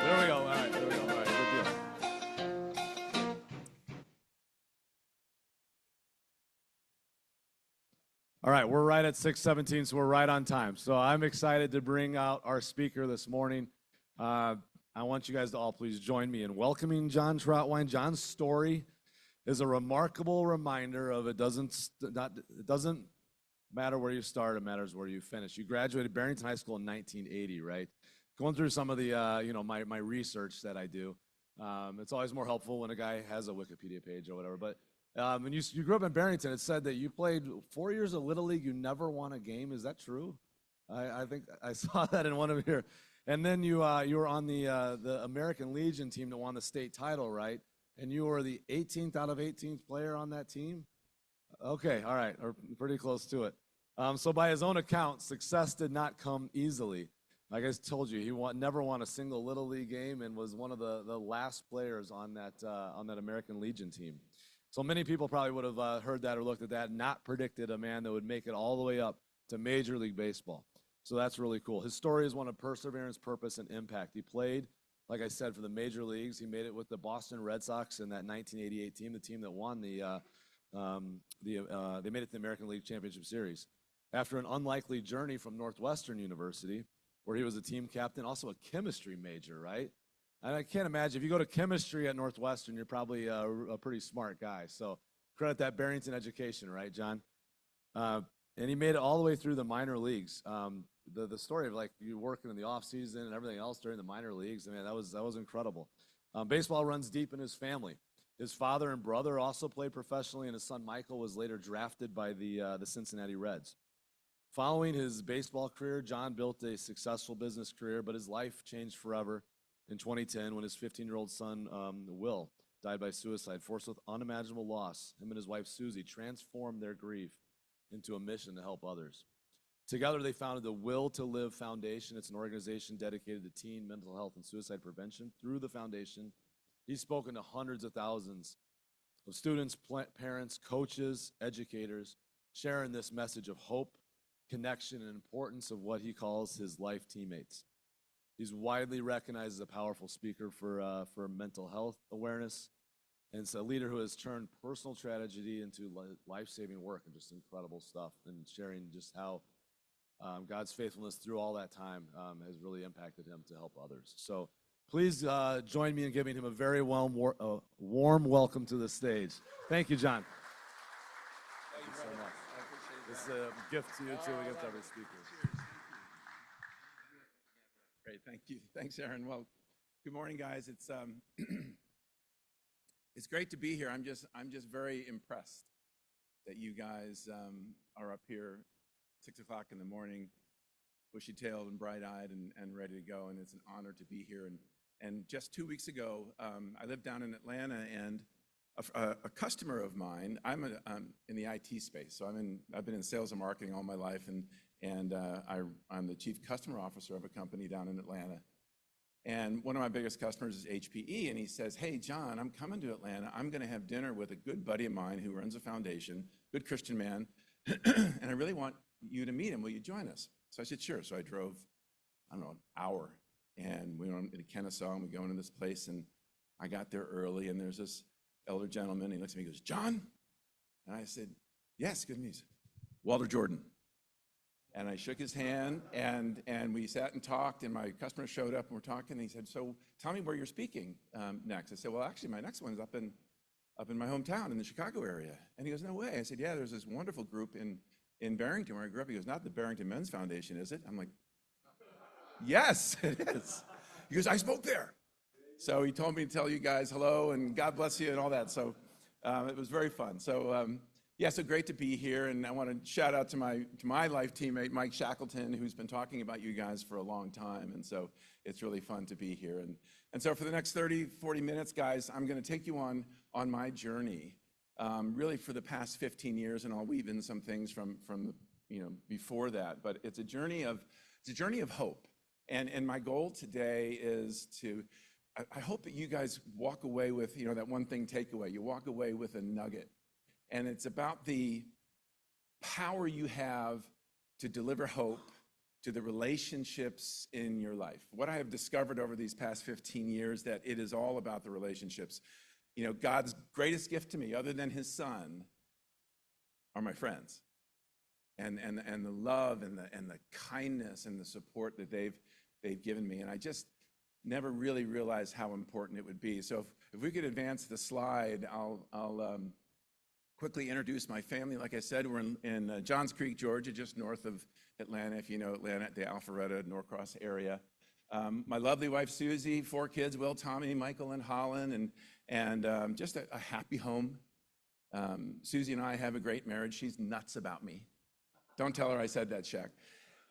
There we go. All right, there we go. All right, good deal. All right, we're right at 6:17, so we're right on time. So I'm excited to bring out our speaker this morning. I want you guys to all please join me in welcoming John Trautwein. John's story is a remarkable reminder of it doesn't matter where you start, it matters where you finish. You graduated Barrington High School in 1980, right? Going through some of the, my research that I do, it's always more helpful when a guy has a Wikipedia page or whatever. But when you grew up in Barrington, it said that you played 4 years of Little League, you never won a game. Is that true? I think I saw that in one of your, and then you were on the American Legion team that won the state title, right? And you were the 18th out of 18th player on that team? Okay, all right, or pretty close to it. So by his own account, success did not come easily. Like I told you, he never won a single Little League game and was one of the last players on that American Legion team. So many people probably would have heard that or looked at that, not predicted a man that would make it all the way up to Major League Baseball. So that's really cool. His story is one of perseverance, purpose, and impact. He played, like I said, for the major leagues. He made it with the Boston Red Sox in that 1988 team, the team that won they made it to the American League Championship Series. After an unlikely journey from Northwestern University, where he was a team captain, also a chemistry major, right? And I can't imagine, if you go to chemistry at Northwestern, you're probably a pretty smart guy. So credit that Barrington education, right, John? And he made it all the way through the minor leagues. The story of like you working in the off season and everything else during the minor leagues, I mean, that was incredible. Baseball runs deep in his family. His father and brother also played professionally, and his son Michael was later drafted by the Cincinnati Reds. Following his baseball career, John built a successful business career, but his life changed forever in 2010 when his 15-year-old son, Will, died by suicide, forced with unimaginable loss. Him and his wife, Susie, transformed their grief into a mission to help others. Together, they founded the Will to Live Foundation. It's an organization dedicated to teen mental health and suicide prevention. Through the foundation, he's spoken to hundreds of thousands of students, parents, coaches, educators, sharing this message of hope, connection, and importance of what he calls his life teammates. He's widely recognized as a powerful speaker for mental health awareness, and it's a leader who has turned personal tragedy into life-saving work, and just incredible stuff, and sharing just how God's faithfulness through all that time has really impacted him to help others. So please join me in giving him a very warm welcome to the stage. Thank you, John. Thank you so much. It's a gift to you, too. We give to every speaker. Great, thank you. Thanks, Aaron. Well, good morning, guys. It's it's great to be here. I'm just very impressed that you guys are up here 6 o'clock in the morning, bushy-tailed and bright-eyed and ready to go, and it's an honor to be here. And just 2 weeks ago, I lived down in Atlanta, and a customer of mine, I'm in the IT space, so I've been in sales and marketing all my life, and I'm the chief customer officer of a company down in Atlanta. And one of my biggest customers is HPE, and he says, "Hey, John, I'm coming to Atlanta. I'm going to have dinner with a good buddy of mine who runs a foundation, good Christian man, and I really want you to meet him. Will you join us?" So I said, "Sure." So I drove, I don't know, an hour, and we went to Kennesaw, and we go into this place, and I got there early, and there's this elder gentleman. He looks at me and goes, "John?" And I said, "Yes, good news. Walter Jordan." And I shook his hand, and we sat and talked, and my customer showed up, and we're talking, and he said, "So tell me where you're speaking next." I said, "Well, actually, my next one's up in my hometown in the Chicago area." And he goes, "No way." I said, "Yeah, there's this wonderful group in Barrington where I grew up." He goes, "Not the Barrington Men's Foundation, is it?" I'm like, "Yes, it is." He goes, "I spoke there." So he told me to tell you guys hello and God bless you and all that. So it was very fun. So yeah, so great to be here. And I want to shout out to my life teammate, Mike Shackleton, who's been talking about you guys for a long time. And so it's really fun to be here. And so for the next 30, 40 minutes, guys, I'm going to take you on my journey, really for the past 15 years, and I'll weave in some things from before that. But it's a journey of hope. And my goal today is I hope that you guys walk away with, that one thing takeaway. You walk away with a nugget. And it's about the power you have to deliver hope to the relationships in your life. What I have discovered over these past 15 years, that it is all about the relationships. You know, God's greatest gift to me, other than his son, are my friends. And the love and the kindness and the support that they've given me. And I just never really realized how important it would be. So if we could advance the slide, I'll quickly introduce my family. Like I said, we're in Johns Creek, Georgia, just north of Atlanta, if you know Atlanta, the Alpharetta, Norcross area. My lovely wife, Susie, 4 kids, Will, Tommy, Michael, and Holland, and just a happy home. Susie and I have a great marriage. She's nuts about me. Don't tell her I said that, Shaq.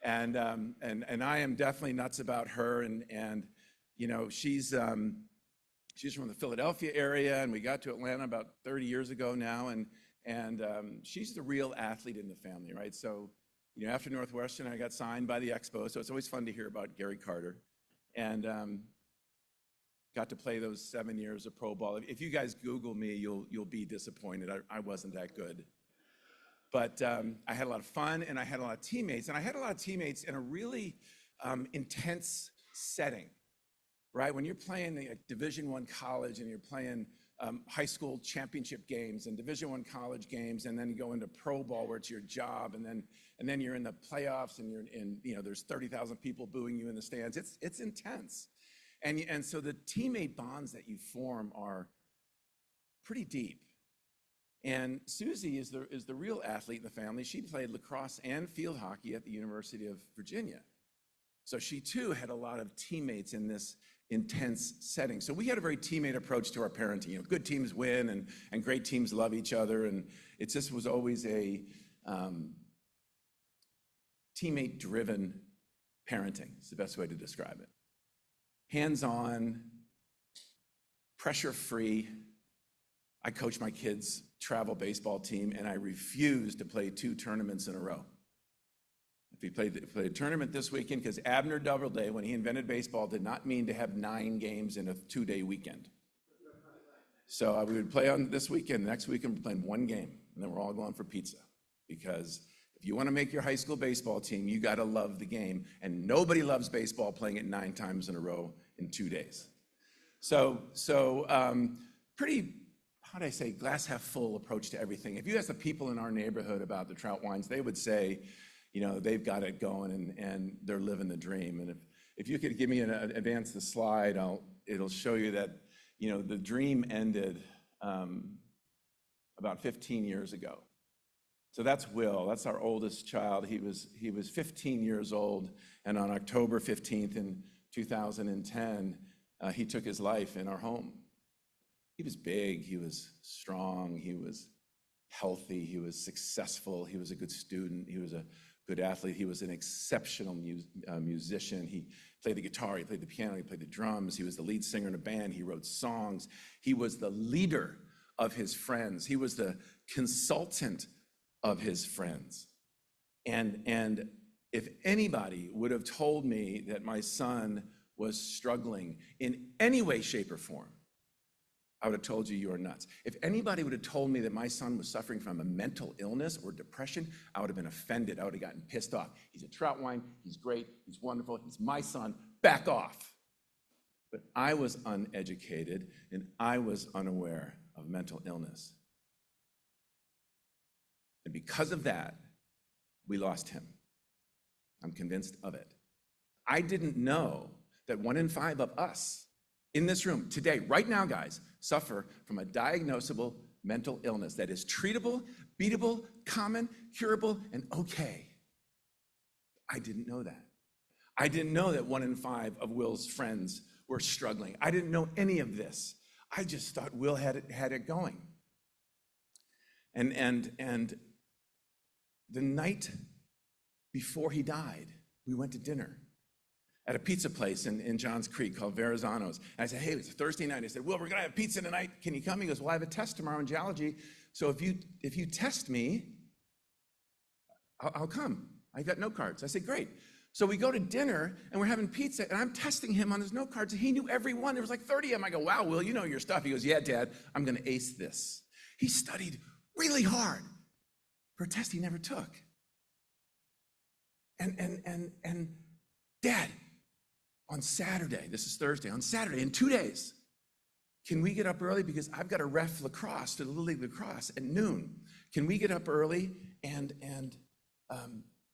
And I am definitely nuts about her. And you know, she's from the Philadelphia area, and we got to Atlanta about 30 years ago now. And she's the real athlete in the family, right? So, you know, after Northwestern, I got signed by the Expo. So it's always fun to hear about Gary Carter. And got to play those 7 years of pro ball. If you guys Google me, you'll be disappointed. I wasn't that good. But I had a lot of fun, and I had a lot of teammates. And I had a lot of teammates in a really intense setting, right? When you're playing the Division I college, and you're playing high school championship games and Division I college games, and then you go into pro ball where it's your job, and then you're in the playoffs, and you're in, you know, there's 30,000 people booing you in the stands. It's intense. And so the teammate bonds that you form are pretty deep. And Susie is the real athlete in the family. She played lacrosse and field hockey at the University of Virginia. So she too had a lot of teammates in this intense setting. So we had a very teammate approach to our parenting. You know, good teams win, and great teams love each other. And it just was always a teammate-driven parenting. It's the best way to describe it. Hands-on, pressure-free. I coach my kids' travel baseball team, and I refuse to play 2 tournaments in a row. If we played a tournament this weekend, because Abner Doubleday, when he invented baseball, did not mean to have 9 games in a 2-day weekend. So we would play on this weekend. Next weekend, we're playing 1 game, and then we're all going for pizza. Because if you want to make your high school baseball team, you got to love the game. And nobody loves baseball playing it 9 times in a row in 2 days. So pretty, how do I say, glass half full approach to everything. If you ask the people in our neighborhood about the Trautweins, they would say, you know, they've got it going, and they're living the dream. And if you could give me advance the slide, it'll show you that, you know, the dream ended about 15 years ago. So that's Will. That's our oldest child. He was 15 years old, and on October 15th in 2010, he took his life in our home. He was big. He was strong. He was healthy. He was successful. He was a good student. He was a good athlete. He was an exceptional musician. He played the guitar. He played the piano. He played the drums. He was the lead singer in a band. He wrote songs. He was the leader of his friends. He was the consultant of his friends. And if anybody would have told me that my son was struggling in any way, shape, or form, I would have told you are nuts. If anybody would have told me that my son was suffering from a mental illness or depression, I would have been offended. I would have gotten pissed off. He's a Trautwein. He's great. He's wonderful. He's my son. Back off. But I was uneducated, and I was unaware of mental illness. And because of that, we lost him. I'm convinced of it. I didn't know that 1 in 5 of us in this room today, right now, guys, suffer from a diagnosable mental illness that is treatable, beatable, common, curable, and okay. I didn't know that. I didn't know that 1 in 5 of Will's friends were struggling. I didn't know any of this. I just thought Will had it going. And the night before he died, we went to dinner at a pizza place in Johns Creek called Verrazano's. And I said, hey, it's a Thursday night. I said, Will, we're going to have pizza tonight. Can you come? He goes, well, I have a test tomorrow in geology. So if you test me, I'll come. I got note cards. I said, great. So we go to dinner, and we're having pizza, and I'm testing him on his note cards, and he knew every one. There was like 30 of them. I go, wow, Will, you know your stuff. He goes, yeah, Dad, I'm going to ace this. He studied really hard for a test he never took. And Dad, on Saturday, this is Thursday, on Saturday, in 2 days, can we get up early? Because I've got to ref lacrosse, to the Little League lacrosse at noon. Can we get up early and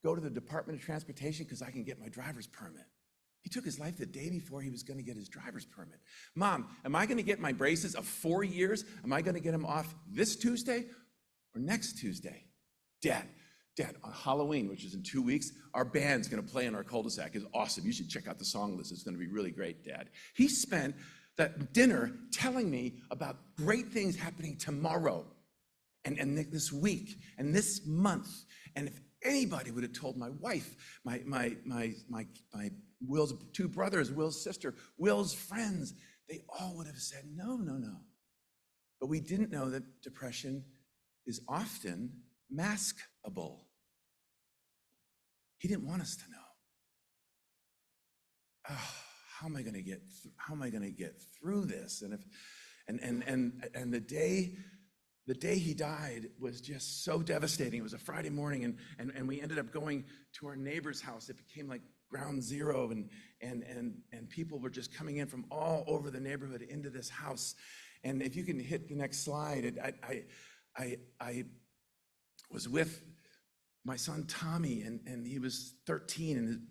go to the Department of Transportation because I can get my driver's permit? He took his life the day before he was going to get his driver's permit. Mom, am I going to get my braces of 4 years? Am I going to get them off this Tuesday or next Tuesday? Dad, on Halloween, which is in 2 weeks, our band's going to play in our cul-de-sac. It's awesome. You should check out the song list. It's going to be really great, Dad. He spent that dinner telling me about great things happening tomorrow and this week and this month. And if anybody would have told my wife, my Will's two brothers, Will's sister, Will's friends, they all would have said, no. But we didn't know that depression is often maskable. He didn't want us to know. Oh, how am I going to get through this? And the day he died was just so devastating. It was a Friday morning, and we ended up going to our neighbor's house. It became like ground zero, and people were just coming in from all over the neighborhood into this house. And if you can hit the next slide, I was with my son Tommy, and he was 13, and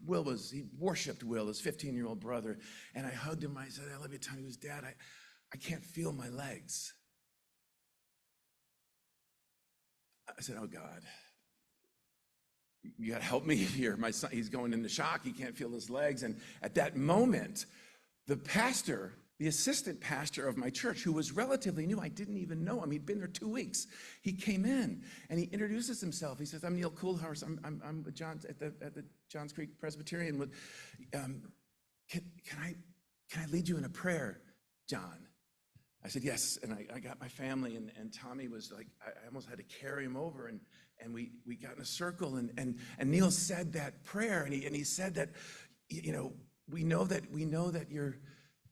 he worshiped Will, his 15-year-old brother. And I hugged him. I said, I love you, Tommy. He goes, Dad, I can't feel my legs. I said, oh, God, you got to help me here. My son, he's going into shock. He can't feel his legs. And at that moment, the assistant pastor of my church, who was relatively new, I didn't even know him. He'd been there 2 weeks. He came in and he introduces himself. He says, I'm Neil Coolhouse. I'm with John at the Johns Creek Presbyterian. Can I lead you in a prayer, John? I said, yes. And I got my family, and Tommy was like, I almost had to carry him over, and we got in a circle, and Neil said that prayer, and he said that, we know that you're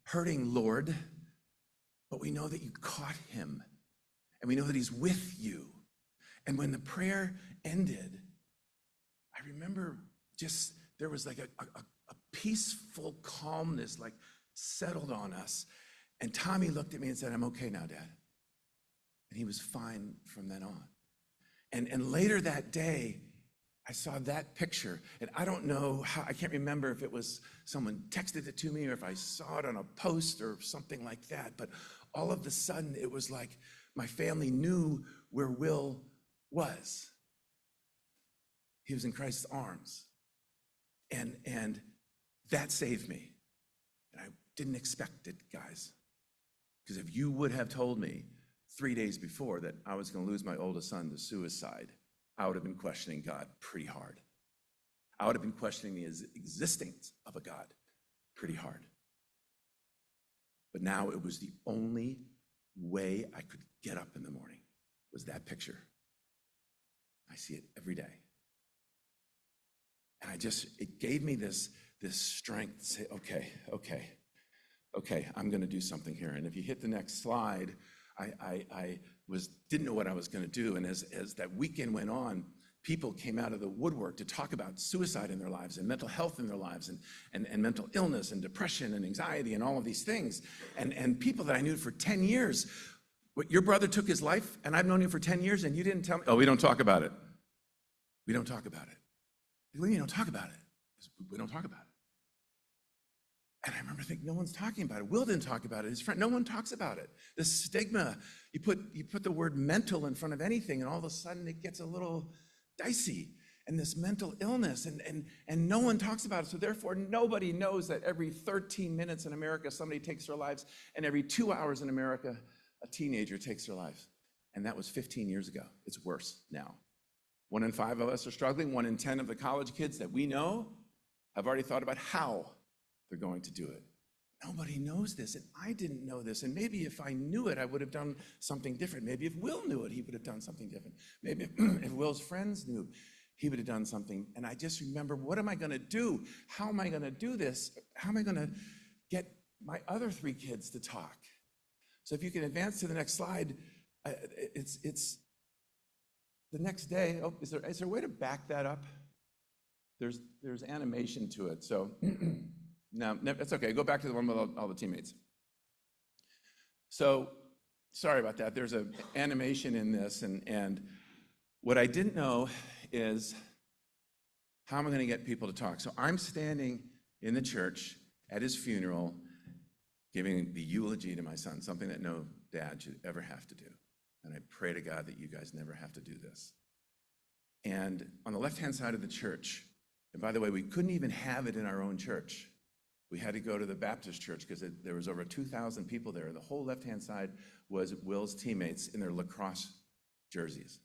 hurting, Lord, but we know that you caught him, and we know that he's with you. And when the prayer ended, I remember just there was like a peaceful calmness like settled on us. And Tommy looked at me and said, I'm okay now, Dad. And he was fine from then on. And later that day, I saw that picture. And I don't know how, I can't remember if it was someone texted it to me or if I saw it on a post or something like that. But all of a sudden, it was like my family knew where Will was. He was in Christ's arms. And that saved me. And I didn't expect it, guys. Because if you would have told me 3 days before that I was going to lose my oldest son to suicide, I would have been questioning God pretty hard. I would have been questioning the existence of a God pretty hard. But now it was the only way I could get up in the morning was that picture. I see it every day. And it gave me this strength to say, okay, I'm going to do something here. And if you hit the next slide, I didn't know what I was going to do. And as that weekend went on, people came out of the woodwork to talk about suicide in their lives and mental health in their lives and mental illness and depression and anxiety and all of these things. And people that I knew for 10 years, your brother took his life and I've known you for 10 years and you didn't tell me. Oh, we don't talk about it. We don't talk about it. What do you mean you don't talk about it? We don't talk about it. And I remember thinking, no one's talking about it. Will didn't talk about it. His friend, no one talks about it. The stigma, you put the word mental in front of anything, and all of a sudden it gets a little dicey. And this mental illness, and no one talks about it. So therefore, nobody knows that every 13 minutes in America, somebody takes their lives, and every 2 hours in America, a teenager takes their lives. And that was 15 years ago. It's worse now. 1 in 5 of us are struggling. 1 in 10 of the college kids that we know have already thought about how they're going to do it. Nobody knows this, and I didn't know this. And maybe if I knew it, I would have done something different. Maybe if Will knew it, he would have done something different. Maybe if Will's friends knew, he would have done something. And I just remember, what am I going to do? How am I going to do this? How am I going to get my other 3 kids to talk? So if you can advance to the next slide, it's the next day. Oh, is there a way to back that up? there's animation to it. So no, that's okay. Go back to the one with all the teammates. So sorry about that. There's an animation in this, and what I didn't know is how am I going to get people to talk? So I'm standing in the church at his funeral, giving the eulogy to my son, something that no dad should ever have to do. And I pray to God that you guys never have to do this. And on the left-hand side of the church, and by the way, we couldn't even have it in our own church. We had to go to the Baptist church because there was over 2,000 people there. The whole left-hand side was Will's teammates in their lacrosse jerseys.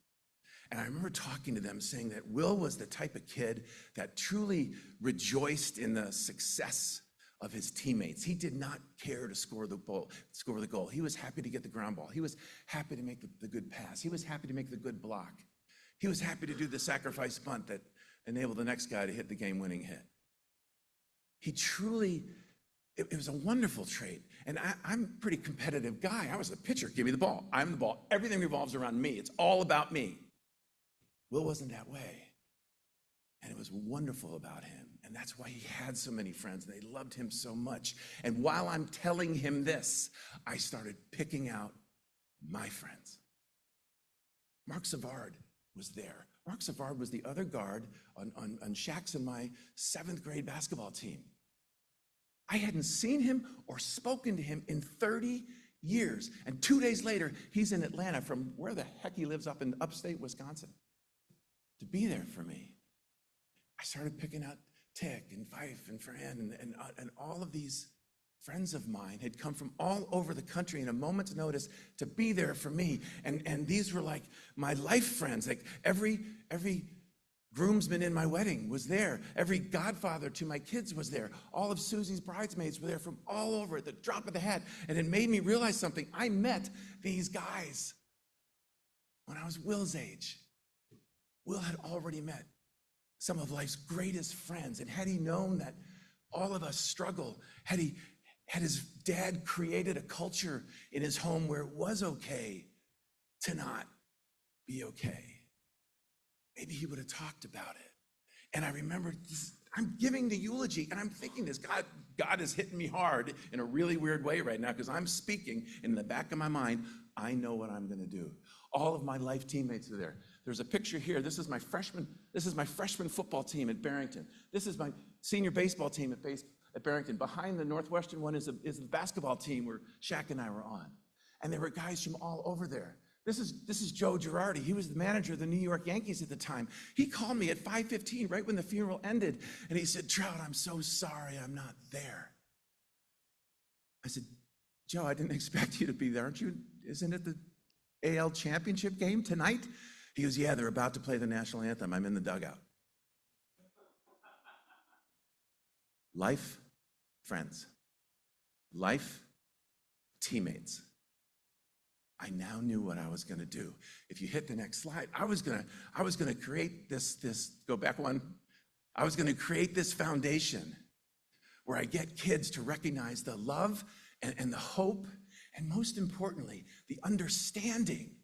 And I remember talking to them saying that Will was the type of kid that truly rejoiced in the success of his teammates. He did not care to score the goal. He was happy to get the ground ball. He was happy to make the good pass. He was happy to make the good block. He was happy to do the sacrifice bunt that enabled the next guy to hit the game-winning hit. He truly, it was a wonderful trait. And I'm a pretty competitive guy. I was a pitcher. Give me the ball. I'm the ball. Everything revolves around me. It's all about me. Will wasn't that way. And it was wonderful about him. And that's why he had so many friends, and they loved him so much. And while I'm telling him this, I started picking out my friends. Mark Savard was there. Mark Savard was the other guard on Shaq's and my 7th grade basketball team. I hadn't seen him or spoken to him in 30 years. And 2 days later, he's in Atlanta from where the heck he lives up in upstate Wisconsin to be there for me. I started picking out Tick and Fife and Fran and all of these friends of mine had come from all over the country in a moment's notice to be there for me. And these were like my life friends. Like every groomsman in my wedding was there. Every godfather to my kids was there. All of Susie's bridesmaids were there from all over at the drop of the hat. And it made me realize something. I met these guys when I was Will's age. Will had already met some of life's greatest friends. And had he known that all of us struggle, had his dad created a culture in his home where it was okay to not be okay, maybe he would have talked about it. And I remember I'm giving the eulogy, and I'm thinking this, God is hitting me hard in a really weird way right now because I'm speaking, and in the back of my mind, I know what I'm going to do. All of my life teammates are there. There's a picture here. This is my freshman football team at Barrington. This is my senior baseball team at Barrington. Behind the Northwestern one is the basketball team where Shaq and I were on. And there were guys from all over there. This is Joe Girardi. He was the manager of the New York Yankees at the time. He called me at 5:15, right when the funeral ended, and he said, "Trout, I'm so sorry I'm not there." I said, "Joe, I didn't expect you to be there. Isn't it the AL championship game tonight?" He goes, "Yeah, they're about to play the national anthem. I'm in the dugout." Life, friends. Life, teammates. I now knew what I was going to do. If you hit the next slide, I was going to create this, go back one. I was going to create this foundation where I get kids to recognize the love and the hope, and most importantly, the understanding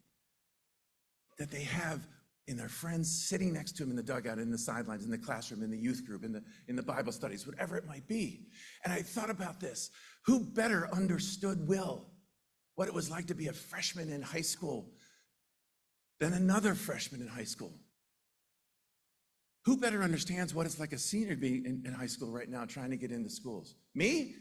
that they have in their friends sitting next to them in the dugout, in the sidelines, in the classroom, in the youth group, in the Bible studies, whatever it might be. And I thought about this. Who better understood Will, what it was like to be a freshman in high school, than another freshman in high school? Who better understands what it's like a senior being in high school right now trying to get into schools? Me?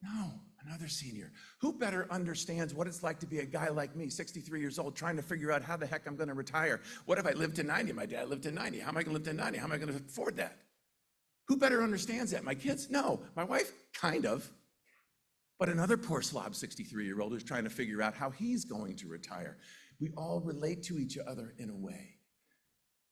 No, another senior. Who better understands what it's like to be a guy like me, 63 years old, trying to figure out how the heck I'm going to retire? What if I live to 90? My dad lived to 90. How am I going to live to 90? How am I going to afford that? Who better understands that? My kids? No. My wife? Kind of. But another poor slob 63-year-old who's trying to figure out how he's going to retire. We all relate to each other in a way.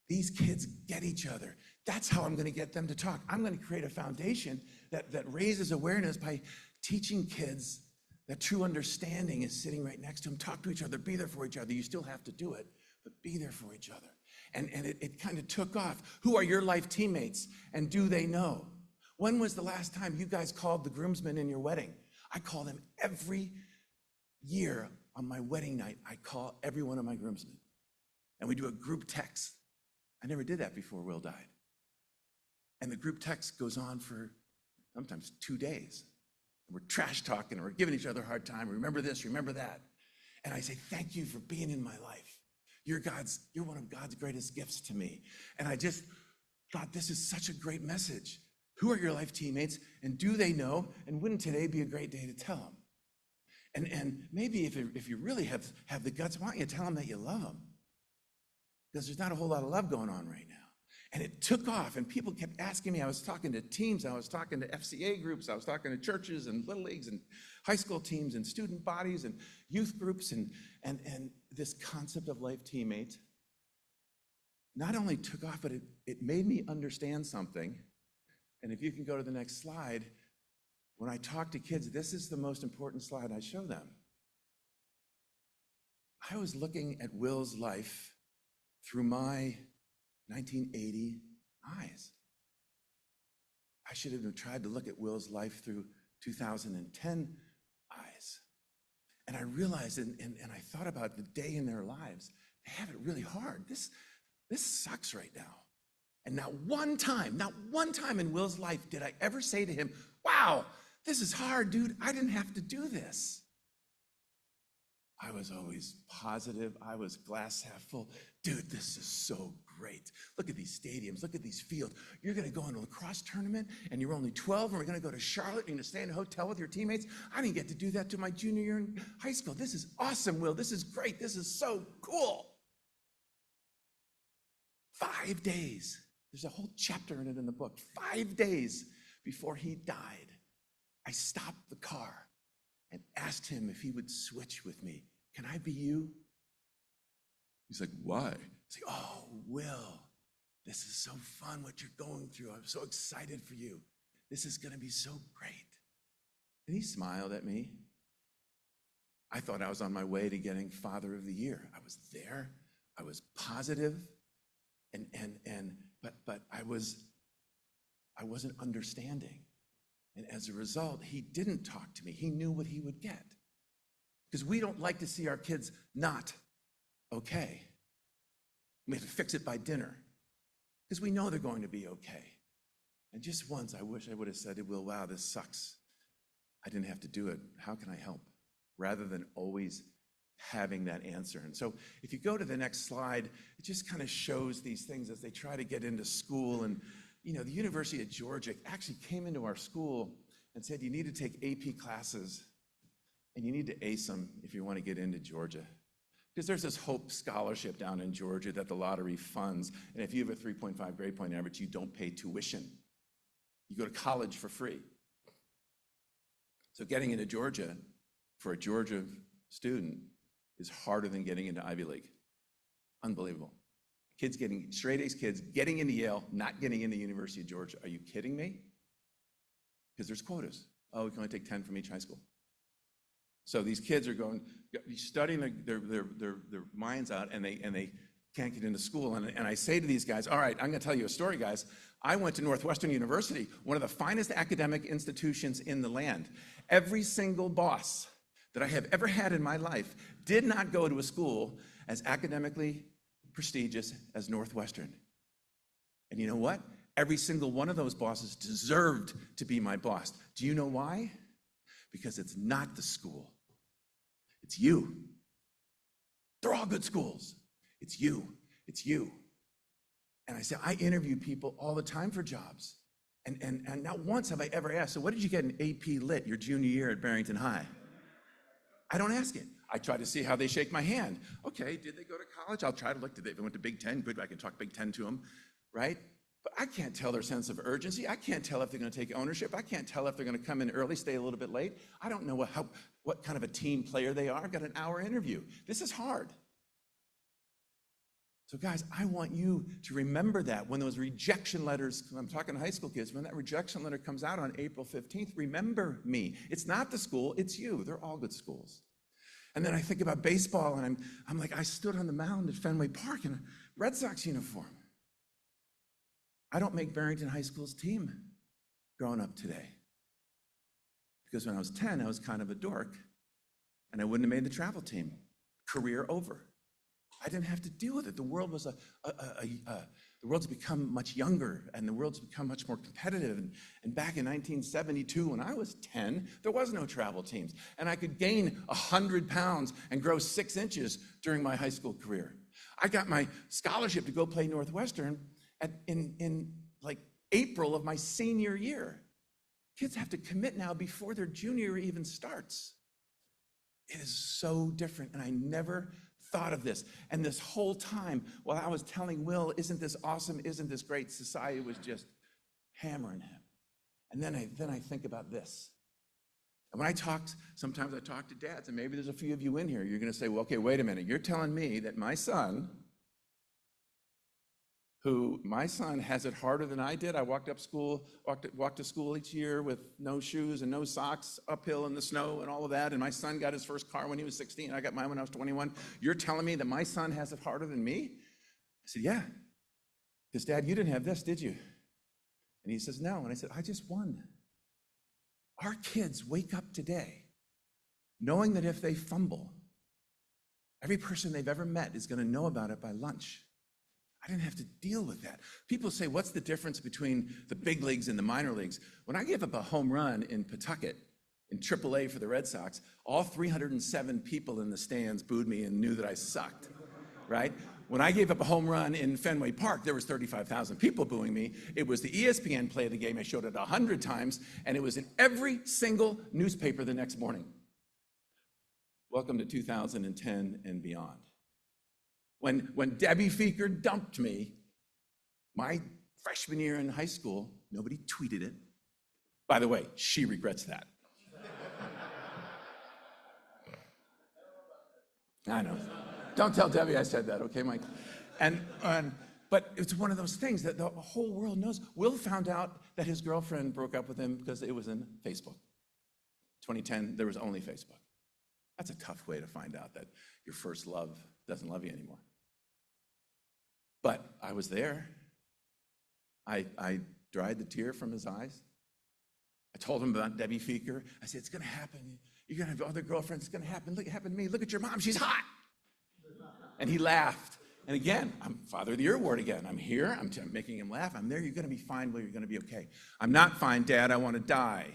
These kids get each other. That's how I'm going to get them to talk. I'm going to create a foundation that raises awareness by teaching kids that true understanding is sitting right next to them. Talk to each other, be there for each other. You still have to do it, but be there for each other. And it kind of took off. Who are your life teammates, and do they know? When was the last time you guys called the groomsmen in your wedding? I call them every year on my wedding night. I call every one of my groomsmen, and we do a group text. I never did that before Will died. And the group text goes on for sometimes 2 days. We're trash talking, and we're giving each other a hard time. Remember this, remember that. And I say, thank you for being in my life. You're one of God's greatest gifts to me. And I just thought, this is such a great message. Who are your life teammates, and do they know? And wouldn't today be a great day to tell them? And maybe if you really have the guts, why don't you tell them that you love them? Because there's not a whole lot of love going on right now. And it took off, and people kept asking me. I was talking to teams, I was talking to FCA groups, I was talking to churches and little leagues and high school teams and student bodies and youth groups, and this concept of life teammate not only took off, but it made me understand something. And if you can go to the next slide, when I talk to kids, this is the most important slide I show them. I was looking at Will's life through my 1980 eyes. I should have tried to look at Will's life through 2010 eyes. And I realized, and I thought about the day in their lives, they have it really hard. This sucks right now. And not one time in Will's life did I ever say to him, wow, this is hard, dude. I didn't have to do this. I was always positive. I was glass half full. Dude, this is so great. Look at these stadiums. Look at these fields. You're going to go in a lacrosse tournament, and you're only 12, and we're going to go to Charlotte, and you're going to stay in a hotel with your teammates. I didn't get to do that till my junior year in high school. This is awesome, Will. This is great. This is so cool. 5 days. There's a whole chapter in it in the book. 5 days before he died, I stopped the car and asked him if he would switch with me. Can I be you? He's like, why? He's like, oh, Will, this is so fun what you're going through. I'm so excited for you. This is going to be so great. And he smiled at me. I thought I was on my way to getting Father of the Year. I was there. I was positive. But I wasn't understanding. And as a result, he didn't talk to me. He knew what he would get. Because we don't like to see our kids not okay. We have to fix it by dinner. Because we know they're going to be okay. And just once, I wish I would have said to Will, wow, this sucks. I didn't have to do it. How can I help? Rather than always having that answer. And so if you go to the next slide, it just kind of shows these things as they try to get into school. And the University of Georgia actually came into our school and said, you need to take AP classes and you need to ace them if you want to get into Georgia. Because there's this Hope Scholarship down in Georgia that the lottery funds. And if you have a 3.5 grade point average, you don't pay tuition. You go to college for free. So getting into Georgia for a Georgia student is harder than getting into Ivy League. Unbelievable. Straight A's kids getting into Yale, not getting into the University of Georgia. Are you kidding me? Because there's quotas. Oh, we can only take 10 from each high school. So these kids are studying their minds out, and they can't get into school. And I say to these guys, all right, I'm going to tell you a story, guys. I went to Northwestern University, one of the finest academic institutions in the land. Every single boss that I have ever had in my life did not go to a school as academically prestigious as Northwestern. And you know what? Every single one of those bosses deserved to be my boss. Do you know why? Because it's not the school. It's you. They're all good schools. It's you. It's you. And I say, I interview people all the time for jobs. And not once have I ever asked, so what did you get in AP Lit your junior year at Barrington High? I don't ask it. I try to see how they shake my hand. Okay, did they go to college? I'll try to look. If they went to Big Ten, good, I can talk Big Ten to them, right? But I can't tell their sense of urgency. I can't tell if they're going to take ownership. I can't tell if they're going to come in early, stay a little bit late. I don't know what kind of a team player they are. I've got an hour interview. This is hard. So guys, I want you to remember that when those rejection letters, I'm talking to high school kids, when that rejection letter comes out on April 15th, remember me. It's not the school, it's you. They're all good schools. And then I think about baseball, and I'm like, I stood on the mound at Fenway Park in a Red Sox uniform. I don't make Barrington High School's team growing up today. Because when I was 10, I was kind of a dork, and I wouldn't have made the travel team. Career over. I didn't have to deal with it. The world was The world's become much younger, and the world's become much more competitive. And back in 1972, when I was 10, there was no travel teams. And I could gain 100 pounds and grow 6 inches during my high school career. I got my scholarship to go play Northwestern in like April of my senior year. Kids have to commit now before their junior year even starts. It is so different, and I never thought of this. And this whole time, while I was telling Will, isn't this awesome, isn't this great, society was just hammering him. And then I think about this. And when sometimes I talk to dads, and maybe there's a few of you in here, you're going to say, well, okay, wait a minute. You're telling me that my son has it harder than I did. I walked to school each year with no shoes and no socks, uphill in the snow and all of that. And my son got his first car when he was 16. I got mine when I was 21. You're telling me that my son has it harder than me? I said, yeah. Because, Dad, you didn't have this, did you? And he says, no. And I said, I just won. Our kids wake up today knowing that if they fumble, every person they've ever met is going to know about it by lunch. I didn't have to deal with that. People say, what's the difference between the big leagues and the minor leagues? When I gave up a home run in Pawtucket in AAA for the Red Sox, all 307 people in the stands booed me and knew that I sucked, right? When I gave up a home run in Fenway Park, there was 35,000 people booing me. It was the ESPN play of the game. I showed it 100 times, and it was in every single newspaper the next morning. Welcome to 2010 and beyond. When Debbie Feeker dumped me, my freshman year in high school, nobody tweeted it. By the way, she regrets that. I know. Don't tell Debbie I said that, okay, Mike? But it's one of those things that the whole world knows. Will found out that his girlfriend broke up with him because it was in Facebook. 2010, there was only Facebook. That's a tough way to find out that your first love doesn't love you anymore. But I was there. I dried the tear from his eyes. I told him about Debbie Feeker. I said, it's going to happen. You're going to have other girlfriends. It's going to happen. Look, it happened to me. Look at your mom. She's hot. And he laughed. And again, I'm Father of the Year Award again. I'm here. I'm making him laugh. I'm there. You're going to be fine, Will. You're going to be okay. I'm not fine, Dad. I want to die.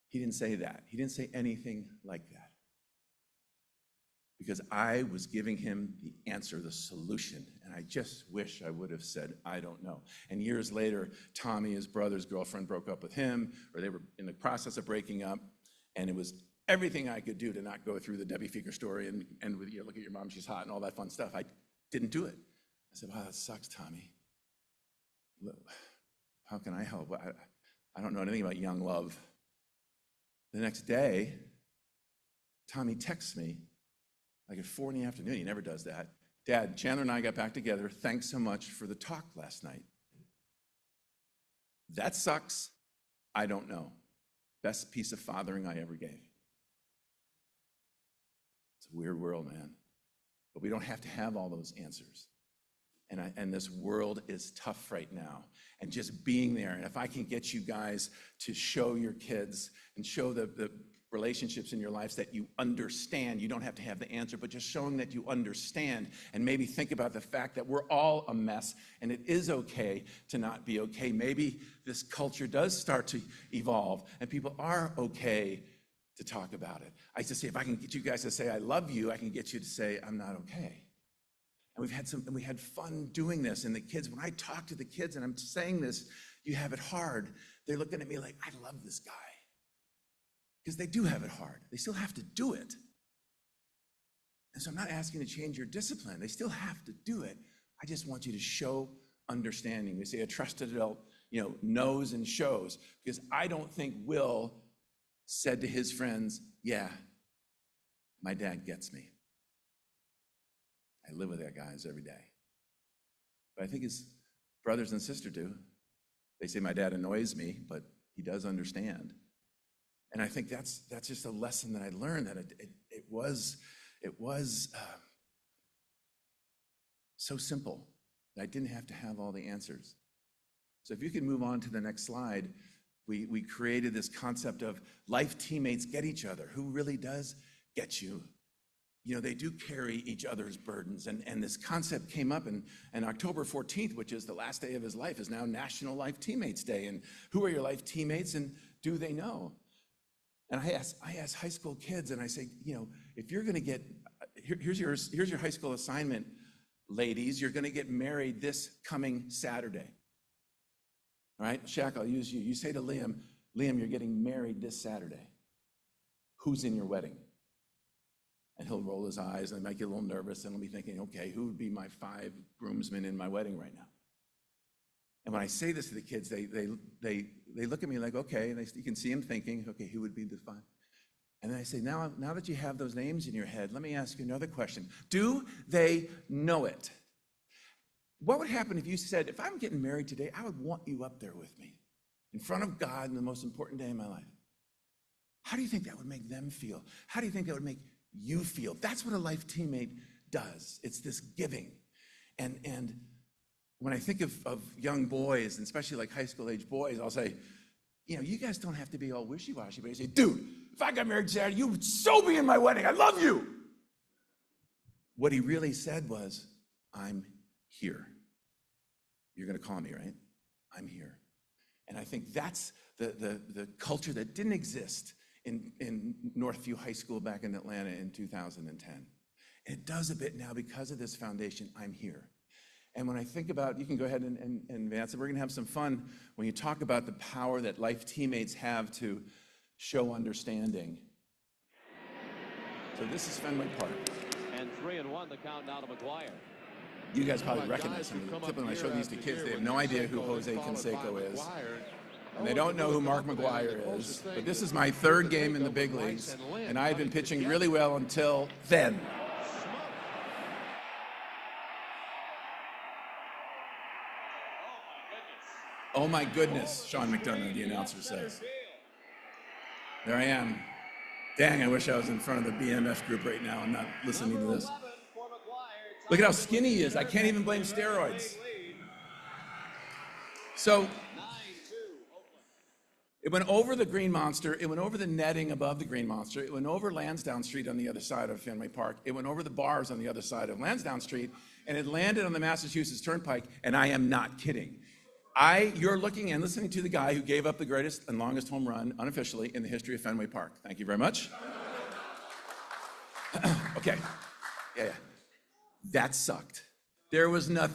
He didn't say that. He didn't say anything like that. Because I was giving him the answer, the solution. And I just wish I would have said, I don't know. And years later, Tommy, his brother's girlfriend, broke up with him, or they were in the process of breaking up. And it was everything I could do to not go through the Debbie Feeker story and with, look at your mom, she's hot, and all that fun stuff. I didn't do it. I said, wow, that sucks, Tommy. How can I help? I don't know anything about young love. The next day, Tommy texts me, like at 4 in the afternoon, he never does that. Dad, Chandler and I got back together. Thanks so much for the talk last night. That sucks. I don't know. Best piece of fathering I ever gave. It's a weird world, man. But we don't have to have all those answers. And this world is tough right now. And just being there, and if I can get you guys to show your kids and show the relationships in your lives that you understand. You don't have to have the answer, but just showing that you understand, and maybe think about the fact that we're all a mess and it is okay to not be okay. Maybe this culture does start to evolve and people are okay to talk about it. I used to say, if I can get you guys to say I love you, I can get you to say I'm not okay. And we had fun doing this. And the kids, when I talk to the kids and I'm saying this, you have it hard, they're looking at me like, I love this guy. Because they do have it hard. They still have to do it. And so I'm not asking to change your discipline. They still have to do it. I just want you to show understanding. We say a trusted adult, knows and shows. Because I don't think Will said to his friends, yeah, my dad gets me. I live with that guys every day. But I think his brothers and sister do. They say my dad annoys me, but he does understand. And I think that's just a lesson that I learned, that it was so simple that I didn't have to have all the answers. So if you could move on to the next slide, we created this concept of life teammates get each other. Who really does get you? they do carry each other's burdens. And this concept came up, and October 14th, which is the last day of his life, is now National Life Teammates Day. And who are your life teammates, and do they know? And I ask high school kids, and I say, if you're gonna get, here's your high school assignment, ladies, you're gonna get married this coming Saturday. All right, Shaq, I'll use you. You say to Liam, you're getting married this Saturday. Who's in your wedding? And he'll roll his eyes and make you a little nervous, and he'll be thinking, okay, who would be my 5 groomsmen in my wedding right now? And when I say this to the kids, they look at me like, okay, and you can see them thinking, okay, who would be the 5? And then I say, now that you have those names in your head, let me ask you another question. Do they know it? What would happen if you said, if I'm getting married today, I would want you up there with me in front of God in the most important day of my life? How do you think that would make them feel? How do you think that would make you feel? That's what a life teammate does. It's this giving. And when I think of young boys, and especially like high school age boys, I'll say, you guys don't have to be all wishy-washy, but I say, dude, if I got married Saturday, you would so be in my wedding. I love you. What he really said was, I'm here. You're going to call me, right? I'm here. And I think that's the culture that didn't exist in Northview High School back in Atlanta in 2010. And it does a bit now because of this foundation, I'm here. And when I think about, you can go ahead and advance it. We're going to have some fun when you talk about the power that life teammates have to show understanding. So this is Fenway Park. And 3-1, the count now to McGuire. You guys probably recognize him. Typically when I show these to kids, they have no idea who Jose Canseco is. And they don't know who Mark McGuire is. But this is my 3rd game in the big leagues, and I've been pitching really well until then. Oh my goodness, Sean McDonough, the announcer says. There I am. Dang, I wish I was in front of the BMF group right now and not listening to this. Look at how skinny he is. I can't even blame steroids. So, it went over the Green Monster. It went over the netting above the Green Monster. It went over Lansdowne Street on the other side of Fenway Park. It went over the bars on the other side of Lansdowne Street, and it landed on the Massachusetts Turnpike, and I am not kidding. You're looking and listening to the guy who gave up the greatest and longest home run unofficially in the history of Fenway Park. Thank you very much. Okay. Yeah. That sucked. There was no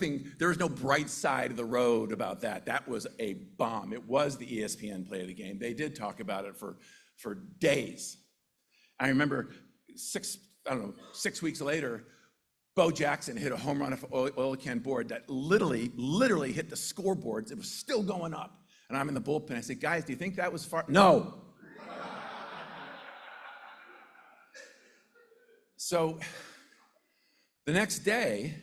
bright side of the road about that. That was a bomb. It was the ESPN play of the game. They did talk about it for days. I remember 6 weeks later, Bo Jackson hit a home run off an oil can board that literally hit the scoreboards. It was still going up. And I'm in the bullpen. I said, guys, do you think that was far? No. So the next day,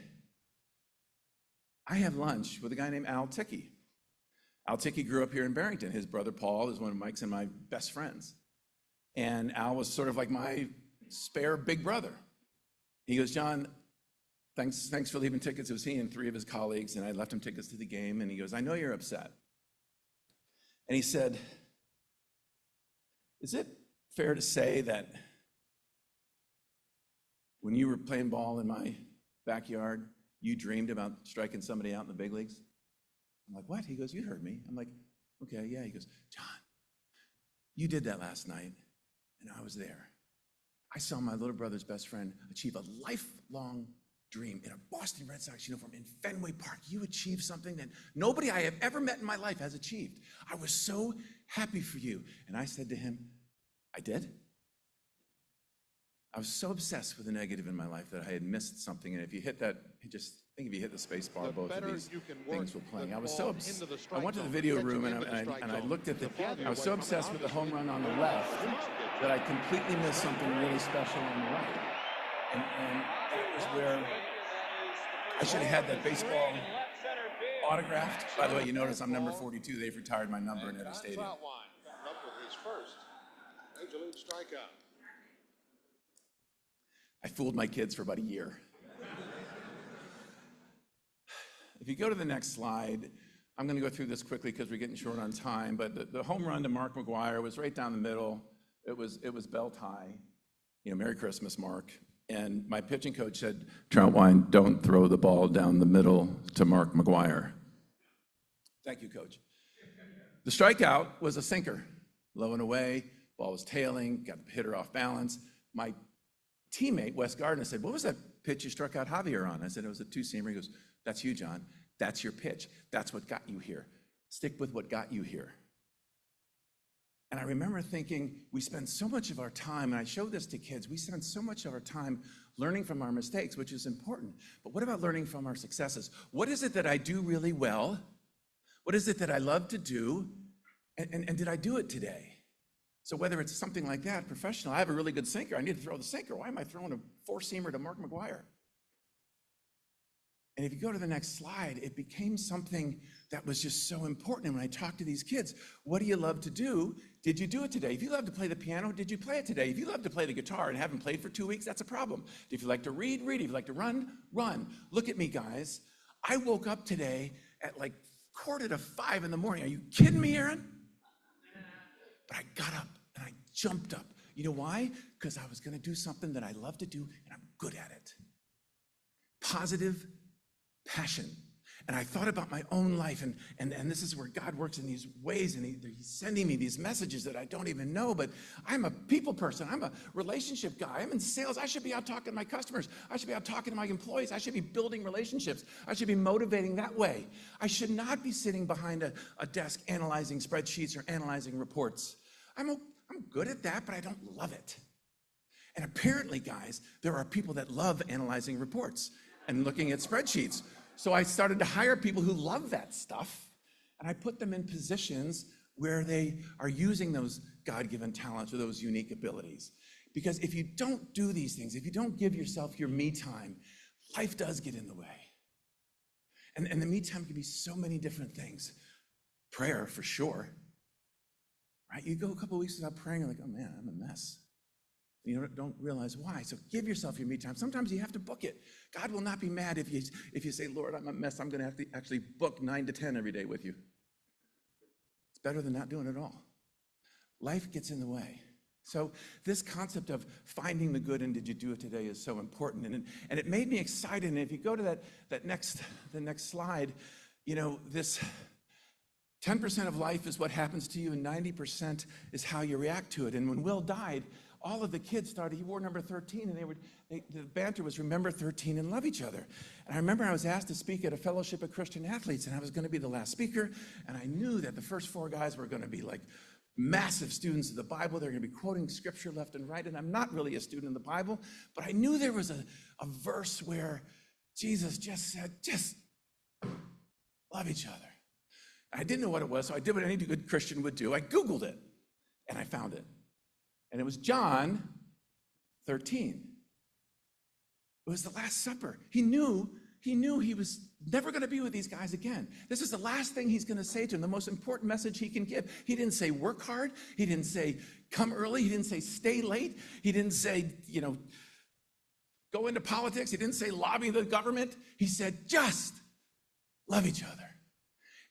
I have lunch with a guy named Al Tickey. Al Tickey grew up here in Barrington. His brother Paul is one of Mike's and my best friends. And Al was sort of like my spare big brother. He goes, John, thanks for leaving tickets. It was he and 3 of his colleagues, and I left him tickets to the game. And he goes, I know you're upset. And he said, is it fair to say that when you were playing ball in my backyard, you dreamed about striking somebody out in the big leagues? I'm like, what? He goes, you heard me. I'm like, okay, yeah. He goes, John, you did that last night, and I was there. I saw my little brother's best friend achieve a lifelong dream in a Boston Red Sox uniform in Fenway Park. You achieved something that nobody I have ever met in my life has achieved. I was so happy for you. And I said to him, I did? I was so obsessed with the negative in my life that I had missed something. And if you hit that, just think if you hit the space bar, both of these things were playing. I was so obsessed. I went to the video room and I looked at I was so obsessed with the home run on the left that I completely missed something really special on the right. And that was where I should have had that baseball autographed. By the way, you notice I'm number 42. They've retired my number in every stadium. Number his first major league strikeout. I fooled my kids for about a year. If you go to the next slide, I'm going to go through this quickly because we're getting short on time, but the home run to Mark McGuire was right down the middle. It was belt high. Merry Christmas, Mark. And my pitching coach said, Trautwein, don't throw the ball down the middle to Mark McGuire. Thank you, coach. The strikeout was a sinker, low and away, ball was tailing, got the hitter off balance. My teammate, Wes Gardner, said, what was that pitch you struck out Javier on? I said, it was a two-seamer. He goes, that's you, John. That's your pitch. That's what got you here. Stick with what got you here. And I remember thinking, we spend so much of our time, and I show this to kids, we spend so much of our time learning from our mistakes, which is important. But what about learning from our successes? What is it that I do really well? What is it that I love to do? And did I do it today? So whether it's something like that, professional, I have a really good sinker, I need to throw the sinker. Why am I throwing a four-seamer to Mark McGuire? And if you go to the next slide, it became something that was just so important. And when I talk to these kids, what do you love to do? Did you do it today? If you love to play the piano, did you play it today? If you love to play the guitar and haven't played for 2 weeks, that's a problem. If you like to read, read. If you like to run, run. Look at me, guys. I woke up today at like 4:45 in the morning. Are you kidding me, Aaron? But I got up and I jumped up. You know why? Because I was going to do something that I love to do and I'm good at it. Positive passion. And I thought about my own life, and this is where God works in these ways, and he's sending me these messages that I don't even know, but I'm a people person. I'm a relationship guy. I'm in sales. I should be out talking to my customers. I should be out talking to my employees. I should be building relationships. I should be motivating that way. I should not be sitting behind a desk analyzing spreadsheets or analyzing reports. I'm good at that, but I don't love it. And apparently, guys, there are people that love analyzing reports and looking at spreadsheets. So I started to hire people who love that stuff, and I put them in positions where they are using those God-given talents or those unique abilities. Because if you don't do these things, if you don't give yourself your me time, life does get in the way. And the me time can be so many different things. Prayer, for sure. Right? You go a couple of weeks without praying, you're like, oh man, I'm a mess. You don't realize why. So give yourself your me time. Sometimes you have to book it. God will not be mad if you say, Lord, I'm a mess. I'm going to have to actually book 9 to 10 every day with you. It's better than not doing it all. Life gets in the way. So this concept of finding the good and did you do it today is so important. And it made me excited. And if you go to the next slide, you know, this 10% of life is what happens to you and 90% is how you react to it. And when Will died, all of the kids started, he wore number 13, and the banter was remember 13 and love each other. And I remember I was asked to speak at a fellowship of Christian athletes, and I was going to be the last speaker, and I knew that the first 4 guys were going to be like massive students of the Bible. They're going to be quoting scripture left and right, and I'm not really a student of the Bible, but I knew there was a verse where Jesus just said, just love each other. I didn't know what it was, so I did what any good Christian would do. I Googled it, and I found it. And it was John 13. It was the Last Supper. He knew he was never going to be with these guys again. This is the last thing he's going to say to them, the most important message he can give. He didn't say work hard. He didn't say come early. He didn't say stay late. He didn't say, go into politics. He didn't say lobby the government. He said just love each other.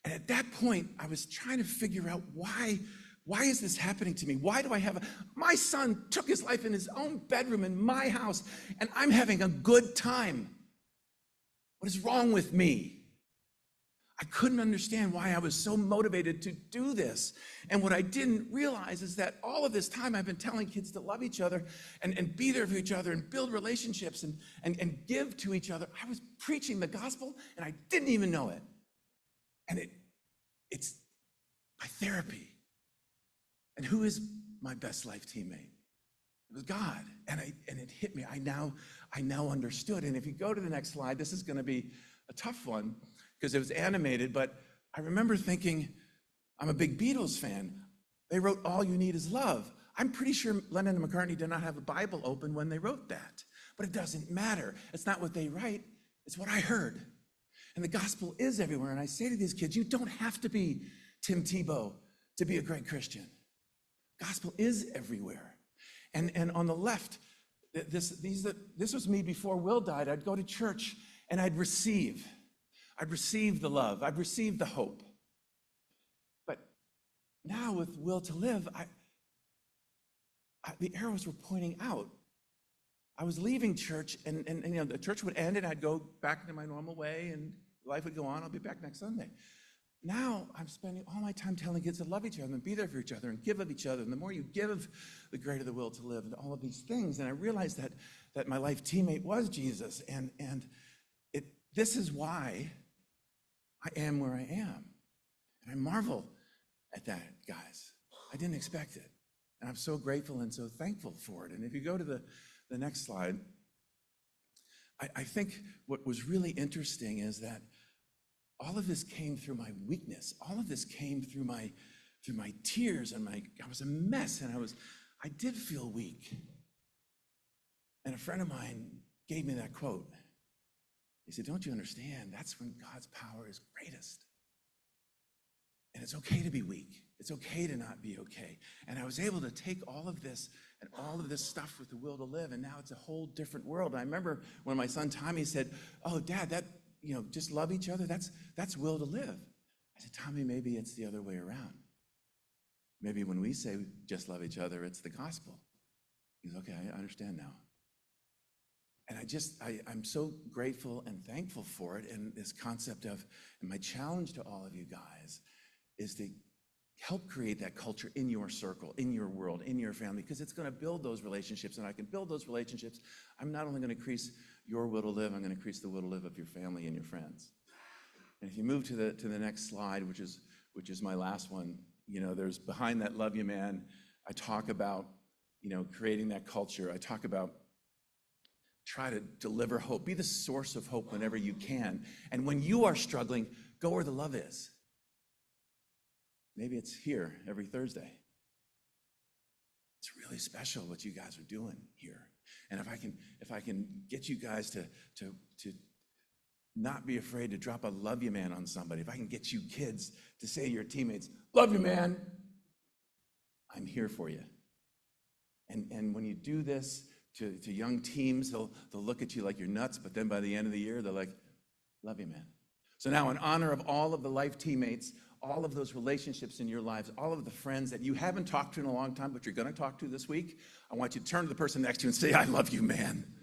And at that point, I was trying to figure out why is this happening to me? Why do I have my son took his life in his own bedroom in my house, and I'm having a good time. What is wrong with me? I couldn't understand why I was so motivated to do this. And what I didn't realize is that all of this time I've been telling kids to love each other and be there for each other and build relationships and give to each other. I was preaching the gospel, and I didn't even know it. And it's my therapy. And who is my best life teammate? It was God, and it hit me. I now understood. And if you go to the next slide, this is going to be a tough one because it was animated. But I remember thinking, I'm a big Beatles fan. They wrote "All You Need Is Love." I'm pretty sure Lennon and McCartney did not have a Bible open when they wrote that. But it doesn't matter. It's not what they write. It's what I heard. And the gospel is everywhere. And I say to these kids, you don't have to be Tim Tebow to be a great Christian. Gospel is everywhere. And on the left, this was me before Will died. I'd go to church and I'd receive the love. I'd receive the hope. But now with Will to live, the arrows were pointing out. I was leaving church, and the church would end, and I'd go back into my normal way, and life would go on. I'll be back next Sunday. Now I'm spending all my time telling kids to love each other and be there for each other and give of each other. And the more you give, the greater the will to live, and all of these things. And I realized that my life teammate was Jesus, and this is why I am where I am. And I marvel at that, guys. I didn't expect it. And I'm so grateful and so thankful for it. And if you go to the next slide, I think what was really interesting is that all of this came through my weakness. All of this came through my tears, and I was a mess, and I did feel weak. And a friend of mine gave me that quote. He said, "Don't you understand? That's when God's power is greatest. And it's okay to be weak. It's okay to not be okay." And I was able to take all of this and all of this stuff with the will to live, and now it's a whole different world. And I remember when my son Tommy said, "Oh, Dad, that, just love each other, that's will to live." I said, "Tommy, maybe it's the other way around. Maybe when we say just love each other, it's the gospel." He goes, "Okay, I understand now." And I'm so grateful and thankful for it. And this concept of, and my challenge to all of you guys is to help create that culture in your circle, in your world, in your family, because it's going to build those relationships. And I can build those relationships. I'm not only going to increase your will to live, I'm going to increase the will to live of your family and your friends. And if you move to the next slide, which is my last one, there's behind that love you man, I talk about, creating that culture. I talk about try to deliver hope. Be the source of hope whenever you can. And when you are struggling, go where the love is. Maybe it's here every Thursday. It's really special what you guys are doing here. And if I can get you guys to not be afraid to drop a love you man on somebody, if I can get you kids to say to your teammates, "Love you, man, I'm here for you." And when you do this to young teams, they'll look at you like you're nuts, but then by the end of the year, they're like, "Love you, man." So now, in honor of all of the life teammates, all of those relationships in your lives, all of the friends that you haven't talked to in a long time, but you're going to talk to this week, I want you to turn to the person next to you and say, "I love you, man."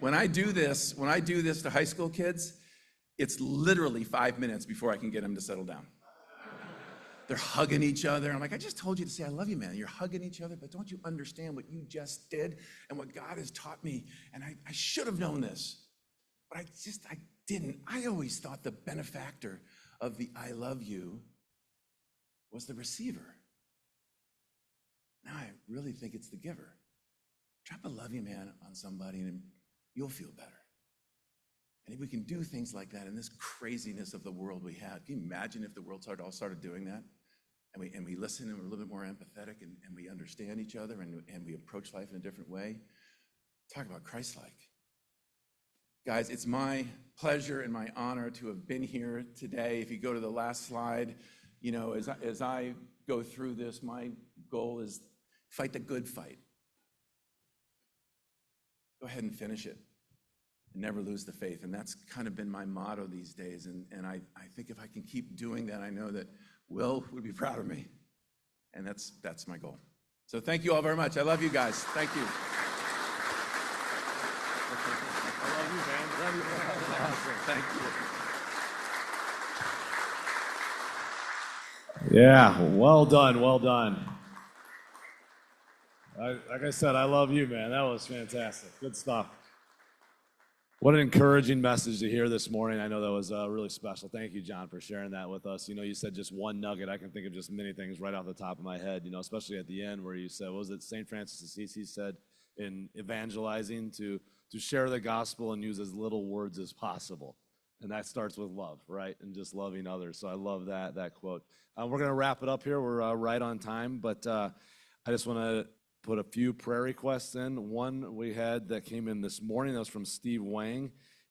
When I do this to high school kids, it's literally 5 minutes before I can get them to settle down. They're hugging each other. I'm like, "I just told you to say I love you, man. You're hugging each other, but don't you understand what you just did and what God has taught me?" And I should have known this, but I didn't. I always thought the benefactor of the "I love you" was the receiver. Now I really think it's the giver. Drop a "love you, man" on somebody and you'll feel better. And if we can do things like that in this craziness of the world we have, can you imagine if the world all started doing that? And we listen and we're a little bit more empathetic and we understand each other and we approach life in a different way. Talk about Christ-like. Guys, it's my pleasure and my honor to have been here today. If you go to the last slide, as I go through this, my goal is fight the good fight. Go ahead and finish it. And never lose the faith. And that's kind of been my motto these days. And I think if I can keep doing that, I know that Will would be proud of me. And that's my goal. So thank you all very much. I love you guys. Thank you. I love you, man. Love you, man. Thank you. Yeah, well done, well done. Like I said, I love you, man. That was fantastic. Good stuff. What an encouraging message to hear this morning. I know that was really special. Thank you, John, for sharing that with us. You said just one nugget. I can think of just many things right off the top of my head, especially at the end where you said, what was it, St. Francis of Assisi said in evangelizing to share the gospel and use as little words as possible. And that starts with love, right? And just loving others. So I love that quote. We're going to wrap it up here. We're right on time, but I just want to put a few prayer requests in. One we had that came in this morning, that was from Steve Wang.